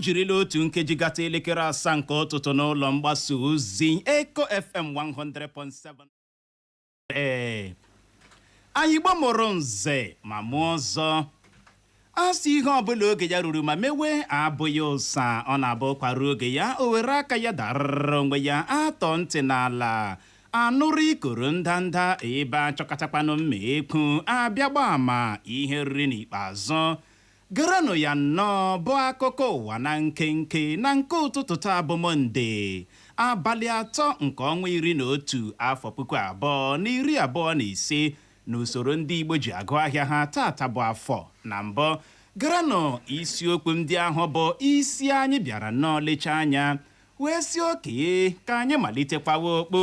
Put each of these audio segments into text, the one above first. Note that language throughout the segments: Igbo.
jirila otu nkeji gata elekere asaa nke ụtụtụ n'ụlọ mgbasa ozi Eko FM 100.7. Anyị gbamụrụ nze ma mụọ ọzọ. Asị ihe ọbụla oge ya ruru ma mewe abụghị ụsa, ọ na-abụ kwaruo oge ya o were aka ya darara onwe ya atọ ntị n'ala anụrụ ikoro ndanda ebe achọkọtakwanụ mma ekwu abịa gba ama ihe riri n'ikpeazụ. Gerenụ ya nnọọ bụ akụkọ ụwa na nkenke na nke ụtụtụ taa bụ Mọnde abalị 3 nke ọnwa 11 afọ 2025 n'usoro ndị Igbo ji agụ ahịa ha tata bụ afọ na mbụ. Gerenụ isiokwu ndị ahụ bụ isi anyị bịara nnọọ lecha anya wee si oke ka anyị malitekwawa okpo.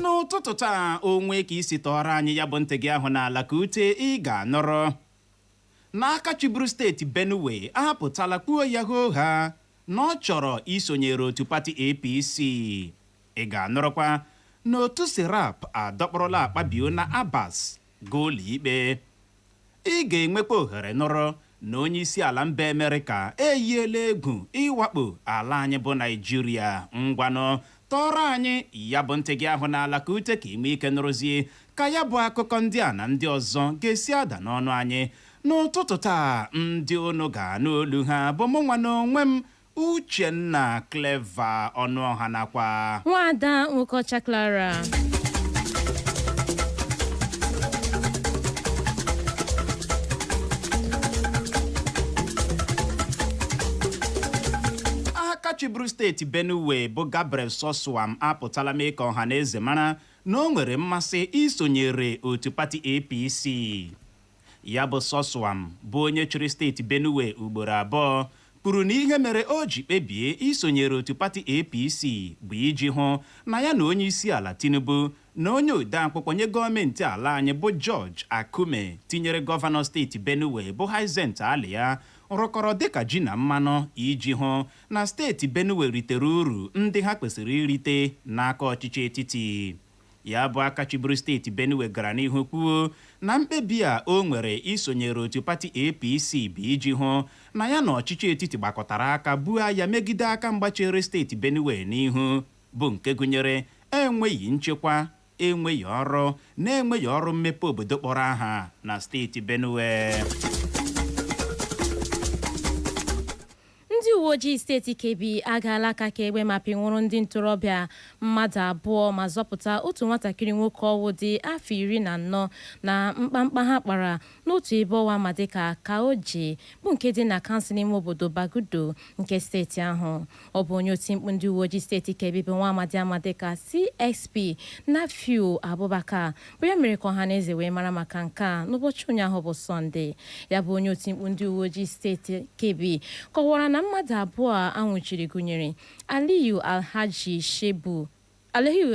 N'ụtụtụ taa onwe ka isi tọrọ anyị ya bụ ntị gị ahụ n'ala ka ute ị ga-anọrọ. N'aka chiburu steeti Benue ahapụtala kwuo ya ha na ọ chọrọ isonyere otu pati APC. Ị ga-anọrọkwa n'otu Serap adọkpụrụla akpabio na Abbas gụlụ ikpe. Ị ga-enwekwa ohere nọrọ na onye isi ala mba Amerịka eyiela egwu ịwakpo ala anyị bụ Naịjirịa. Ngwanụ tọrọ anyị ya bụ ntị gị ahụ n'ala ka ute ka ime ike nụrụzie ka ya bụ akụkọ ndị a na ndị ọzọ ga-esi ada n'ọnụ anyị n'ụtụtụ taa. Ndị unu ga-anụ olu ha bụ mụnwa n'onwe m Uchenna Clever Ọnụọha nakwa Nwada Nwokocha Clara. aka chiburu steeti Benue bụ Gabriel Soswam apụtala mee ka ọha na eze mara na o nwere mmasị isonyere otu pati APC. Ya bụ Soswam bụ onye chịrị steeti Benue ugboro abụọ kwuru na ihe mere o ji kpebie isonyere otu pati APC bụ iji hụ na ya na onye isi ala Tinubu na onye odeakwụkwọ nye gọọmenti ala anyị bụ George Akume tinyere gọvanọ steeti Benue bụ Hyacinth Alia rụkọrọ dịka ji na mmanụ iji hụ na steeti Benue ritere uru ndị ha kwesịrị irite n'aka ọchịchị etiti. Ya bụ aka chiburu steeti Benue gara n'ihu kwuo na mkpebi a o nwere isonyere otu pati APC bụ iji hụ na ya na ọchịchị etiti gbakọtara aka buo ya megide aka mgbachere steeti Benue n'ihu bụ nke gụnyere enweghị nchekwa, enweghị ọrụ na enweghị ọrụ mmepe obodo kpọrọ aha na steeti Benue. Ndị uwe ojii steeti Kebbi agaala aka ka egbe ma pinwụrụ ndị ntorobịa mmadụ abụọ ma zọpụta otu nwatakịrị nwoke ọwụ dị afọ 14 na mkpamkpa ha kpara n'otu ebe ọwa Madịka Kaoji bụ nke dị na kansụl ime obodo Bagudo nke steeti ahụ. Ọ bụ onye oti mkpu ndị uwe ojii steeti Kebbi bụ nwa amadi Amadịka CSP Nafiu Abubakar bụ ya mere ka ọha na eze wee mara maka nke a n'ụbọchị ụnyaahụ bụ Sọnde. Ya bụ onye oti mkpu ndị uwe ojii steeti Kebbi kọwara na mmadụ abụọ a nwụchiri gụnyere Aliyu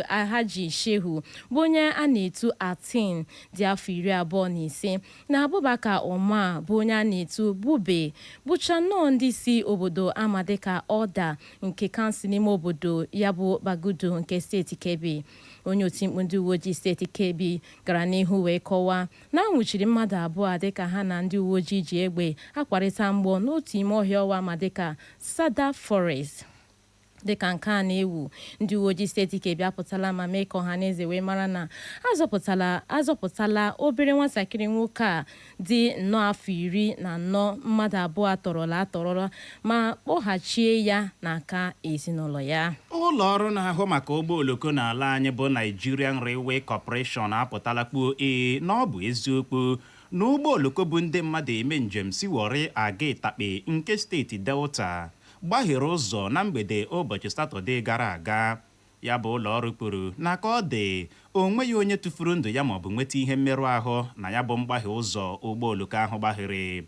Alhaji Shehu bụ onye a na-etu Atin dị afọ 25 na Abubakar Omar bụ onye a na-etu Bube bụcha nnọọ ndị si obodo Amadịka Ọda nke kansụl ime obodo ya bụ Bagudo nke steeti Kebbi. Onye otimkpu ndị uwe ojii steeti Kebbi gara n'ihu wee kọwaa na nwụchiri mmadụ abụọ dịka ha na ndị uwe ojii ji egbe akwarịta mgbọ n'otu ime ọhịa ọwa Madịka Sada Forest. Dịka nke a na-ewu, ndị uwe ojii steeti Kebbi apụtala ma mee ka ọha na eze wee mara na azọpụtala obere nwatakịrị nwoke a dị nnọọ afọ 14 mmadụ abụọ atọrọla ma kpọghachie ya n'aka ezinụlọ ya. Ụlọ ọrụ na-ahụ maka ụgbọ oloko n'ala anyị bụ Nigerian Railway Corporation apụtala kpuo na ọ bụ eziokwu na ụgbọ oloko bụ ndị mmadụ eme njem si Warri aga Itakpe nke steeti Delta gbahiere ụzọ na mgbede ụbọchị Satọde gara aga. Ya bụ ụlọ ọrụ kwuru na ka ọ dị onweghị onye tụfuru ndụ ya maọbụ nweta ihe mmerụ ahụ na ya bụ mgbahie ụzọ ụgbọ oloko ahụ gbahiri.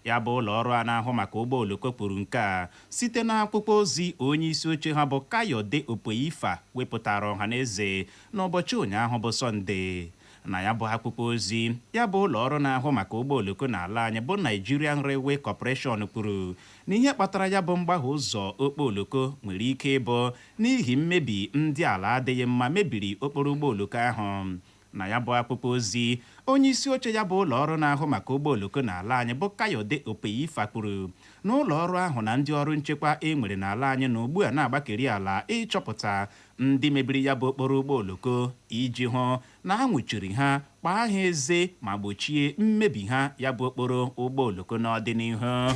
Ya bụ ụlọ ọrụ a na-ahụ maka ụgbọ oloko kwuru nke a site n'akwụkwọ ozi onye isi oche ha bụ Kayode Opoyifa wepụtara ọha na eze n'ụbọchị ụnyaahụ bụ Sọnde. Na ya bụ akwụkwọ ozi ya bụ ụlọ ọrụ na-ahụ maka ụgbọ oloko n'ala anyị bụ Nigerian Railway Corporation kwuru na ihe kpatara ya bụ mgbahie ụzọ okpo oloko nwere ike ịbụ n'ihi mmebi ndị ala adịghị mma mebiri okporo ụgbọ oloko ahụ. na ya bụ akpụkpọ ozi. Onye isi oche ya bụ ụlọ ọrụ na-ahụ maka ụgbọ oloko n'ala anyị bụ Kayode Opeyifa kwuru na ụlọ ọrụ ahụ na ndị ọrụ nchekwa enwere n'ala anyị na ugbu a na-agbakeri ala ịchọpụta ndị mebiri ya bụ okporo ụgbọ oloko iji hụ na a nwụchiri ha, kpaa ha eze ma gbochie mmebi ha ya bụ okporo ụgbọ oloko n'ọdịnihu.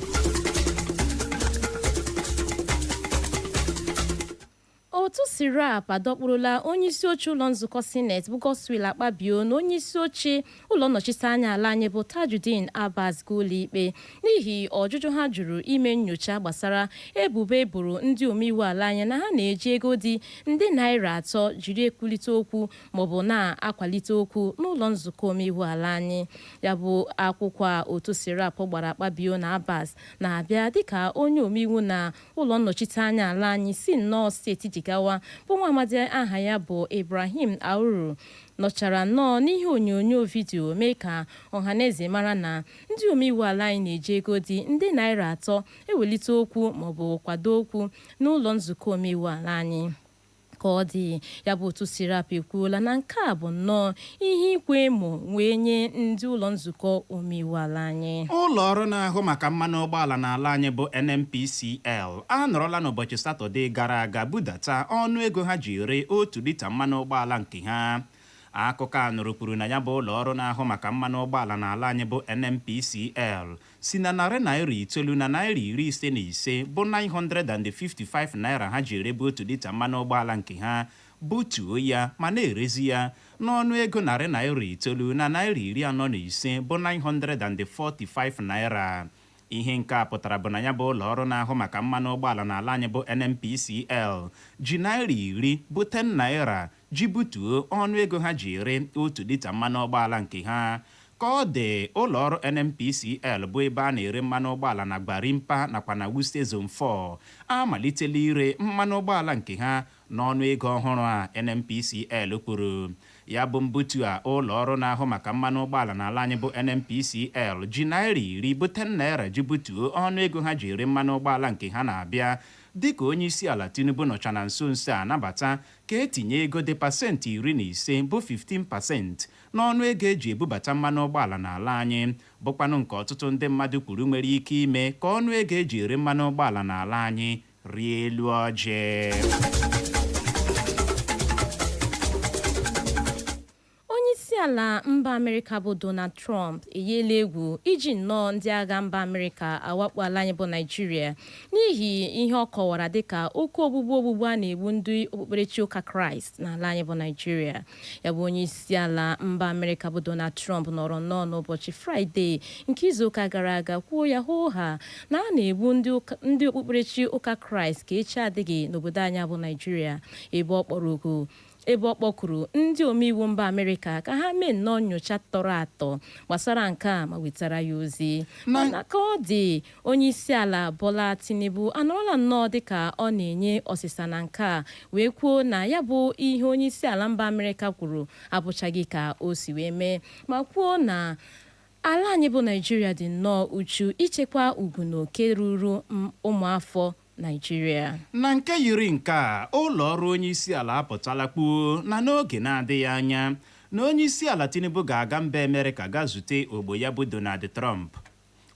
otu sirap adọkpụrụla onye isi oche ụlọ nzukọ sineti bụ Godswill Akpabio na onye isi oche ụlọ nnọchiteanya ala anyị bụ Tajudeen Abbas ga ụlọikpe n'ihi ọjụjụ ha jụrụ ime nnyocha gbasara ebubo eboro ndị omeiwu ala anyị na ha na-eji ego dị nde naira 3 jiri ekwulite okwu maọbụ na-akwalite okwu n'ụlọ nzukọ omeiwu ala anyị. Ya bụ akwụkwọ otu sirap gbara Akpabio na Abbas na-abịa dịka onye omeiwu na ụlọ nnọchiteanya ala anyị si nnọọ steeti Jigawa bụ nwa amadi aha ya bụ Ibrahim Auru nọchara nnọọ n'ihe onyonyo vidiyo mee ka ọhaneze mara na ndị omeiwu ala anyị na-eji ego dị nde naira 3 ewelite okwu maọbụ kwado okwu n'ụlọ nzukọ omeiwu ala anyị. Ka ọ dị, ya bụ otu sirap ekwuola na nke a bụ nnọọ ihe ikwe emo wee nye ndị ụlọ nzukọ omeiwu ala anyị. Ụlọ ọrụ na-ahụ maka mmanụ ụgbọala n'ala anyị bụ NNPCL anọrọla n'ụbọchị Satọde gara aga budata ọnụ ego ha ji ere 1 lita mmanụ ụgbọala nke ha. Akụkọ a nụrụ kwuru na ya bụ ụlọ ọrụ na-ahụ maka mmanụ ụgbọala n'ala anyị bụ NNPCL si na narị naira 9 na naira 55 bụ 955 naira ha ji erebu 1 lita mmanụ ụgbọala nke ha butuo ya ma na-erezi ya n'ọnụ ego narị naira 9 na naira 45 bụ 945 naira. Ihe nke a pụtara bụ na ya bụ ụlọ ọrụ na-ahụ maka mmanụ ụgbọala n'ala anyị bụ NNPCL ji naira 10 bụ 10 naira ji butuo ọnụ ego ha ji ere 1 lita mmanụ ụgbọala nke ha. Ka ọ dị, ụlọ ọrụ NNPCL bụ ebe a na-ere mmanụ ụgbọala na Gbarimpa nakwa na Wuse Zone 4 amalitela ire mmanụ ụgbọala nke ha n'ọnụ ego ọhụrụ a NNPCL kwuru. Ya bụ mbutu a ụlọ ọrụ na-ahụ maka mmanụ ụgbọala n'ala anyị bụ NNPCL ji naira 10 bụ 10 naira ji butuo ọnụ ego ha ji ere mmanụ ụgbọala nke ha na-abịa dịka onye isi ala Tinubu nọcha na nso nso a nabata ka etinye ego dị pasentị 15 bụ 15% n'ọnụ ego eji ebubata mmanụ ụgbọala n'ala anyị, bụkwanụ nke ọtụtụ ndị mmadụ kwuru nwere ike ime ka ọnụ ego eji ere mmanụ ụgbọala n'ala anyị rie elu ọjị. ala mba Amerịka bụ Donald Trump enyela egwu iji nnọọ ndị agha mba Amerịka awakpo ala anyị bụ Naịjirịa n'ihi ihe ọ kọwara dịka oke ogbugbu a na-egbu ndị okpukperechi ụka Kraịst n'ala anyị bụ Naịjirịa. Ya bụ onye isi ala mba Amerịka bụ Donald Trump nọrọ nnọọ n'ụbọchị Fraịde nke izuụka gara aga kwuo ya hoo ha na a na-egbu ndị okpukperechi ụka Kraịst ka echi adịghị n'obodo anyị bụ Naịjirịa, ebe ọ kpọkuru ndị omeiwu mba Amerịka ka ha mee nnọọ nnyocha tọrọ atọ gbasara nke a ma wetara ya ozi. Mana ka ọ dị, onye isi ala Bola Tinubu anọrọla nnọọ dịka ọ na-enye ọsịsa na nke a wee kwuo na ya bụ ihe onye isi ala mba Amerịka kwuru abụchaghị ka o si wee mee, ma kwuo na ala anyị bụ Naịjirịa dị nnọọ uchu ichekwa ugwu na oke ruru ụmụafọ Nigeria. Na nke yiri nke a, ụlọ ọrụ onye isi ala apụtala kwuo na n'oge na-adịghị anya na onye isi ala Tinubu ga-aga mba Amerịka ga zute ogbo ya bụ Donald Trump.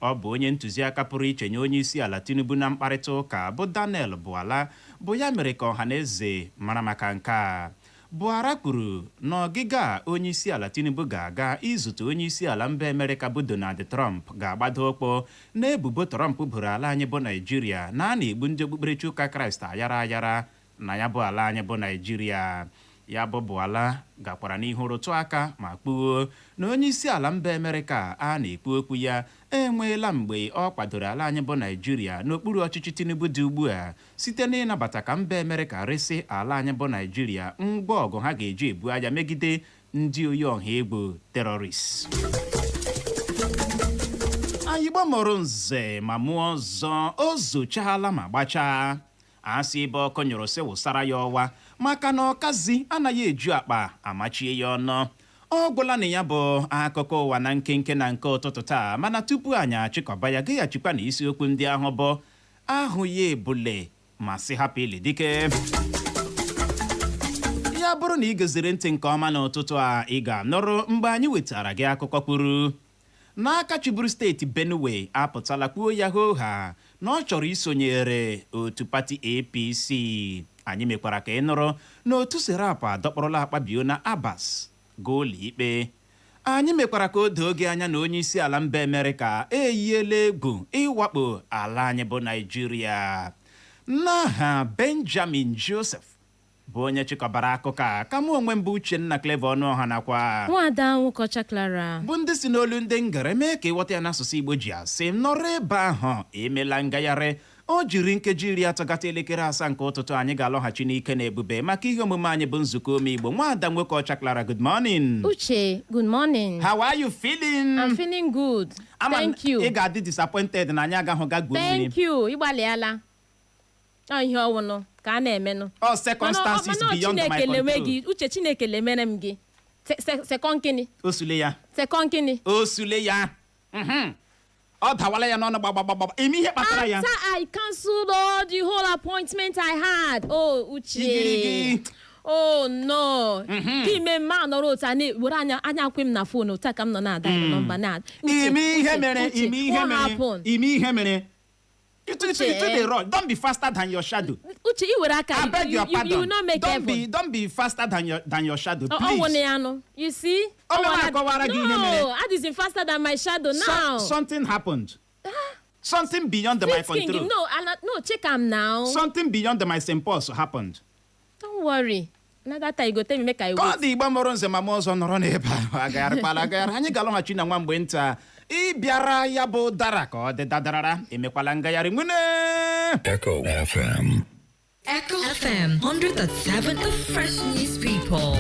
Ọ bụ onye ntụziaka pụrụ iche nye onye isi ala Tinubu na mkparịta ụka bụ Daniel Buala bụ ya mere ka ọhaneze mara maka nke a. Buhari kwuru na ọgịga onye isi ala Tinubu ga-aga izute onye isi ala mba Amerịka bụ Donald Trump ga-agbado okpo n'ebubo Trump buru ala anyị bụ Naịjirịa na a na-egbu ndị okpukperechi ụka Kraịst ayara na ya bụ ala anyị bụ Naịjirịa. Ya bụ Buala gakwara n'ihu rụtụ aka ma kpuo na onye isi ala mba Amerịka a na-ekwu okwu ya enweela mgbe ọ kwadoro ala anyị bụ Naịjirịa n'okpuru ọchịchị Tinubu dị ugbu a site n'ịnabata ka mba Amerịka resị ala anyị bụ Naịjirịa ngwa ọgụ ha ga-eji ebu agha megide ndị oyi ọha egwu terọrist. Anyị gbamọrọ nze ma mụọ ọzọ o zochala ma gbachaa. Asị ebe ọkụ nyụrụ sị wụsara ya ọwa maka na ọkazi anaghị eju akpa amachie ya ọnụ. Ọ gwụla na ya bụ akụkọ ụwa na nkenke na nke ụtụtụ taa, mana tupu anyị achịkọba ya gaghachikwa na isiokwu ndị ahụ bụ ahụ ya ebule ma sị hapụ ili dike. ya bụrụ na ị geziri ntị nke ọma n'ụtụtụ a ị ga-anụrụ mgbe anyị wetara gị akụkọ kwuru n'aka chịburu steeti Benue apụtala kwuo ya ha na ọ chọrọ isonyere otu pati APC. Anyị mekwara ka ị nụrụ na otu serap adọkpọrọla akpabio na Abbas gaa ụlọikpe. Anyị mekwara ka o doo gị anya na onye isi ala mba Amerịka eyiela egwu ịwakpo ala anyị bụ Naịjirịa. N'aha Benjamin Joseph bụ onye chịkọbara akụkọ a ka mụ onwe m bụ Uchenna Clever Ọnụọha nakwa Nwada Nwụkọcha Clara bụ ndị si n'olu ndị ngere mee ka ịghọta ya n'asụsụ Igbo ji asị nọrọ ebe ahụ emela ngagharị. O jiri nkeji 30 gata elekere 7 nke ụtụtụ anyị ga-alọghachi n'ike na ebube maka ihe omume anyị bụ nzukọ ome Igbo. Nwada Nwụkọcha Clara, good morning. Uche, good morning. How are you feeling? I'm feeling good. Thank you. Ị ga-adị disappointed na anyị agaghị ga gwuo mmiri. Thank you. Ịgbalịala. Ihe ọwụnụ ka a na-emenụ. Circumstances beyond my control. Uche, Chineke lemere m gị. Second kini. Osule ya. Second kini. Osule ya. Ọ dawala ya n'ọnụ gbagbagbagbagba. Ime ihe kpatara ya. After I cancelled all the whole appointment I had. Oh, Uche. Oh no. Ime mma nọrọ otu a na-were anya akwụ m na phone otu a ka m nọ na-ada nọmba na. Ime ihe mere. Don't be faster than your shadow. Uche, I were aka. I beg your pardon. You will not make effort. Don't be faster than your shadow, please. You see? No, that isn't faster than my shadow now. Something happened. Something beyond my control. No, check am now. Something beyond my impulse happened. Don't worry. Another time you go tell me make I wait. Ka ọ dị Igbo mụrụ nze ma mụ ọzọ nọrọ n'ebe ahụ agagharịkpala agagharị. Anyị ga-alọghachi na nwa mgbe nta ịbịara ya bụ dara ka ọ dị dadarara emekwala ngagharị nwune. Echo FM. Echo FM 100.7, the fresh news people.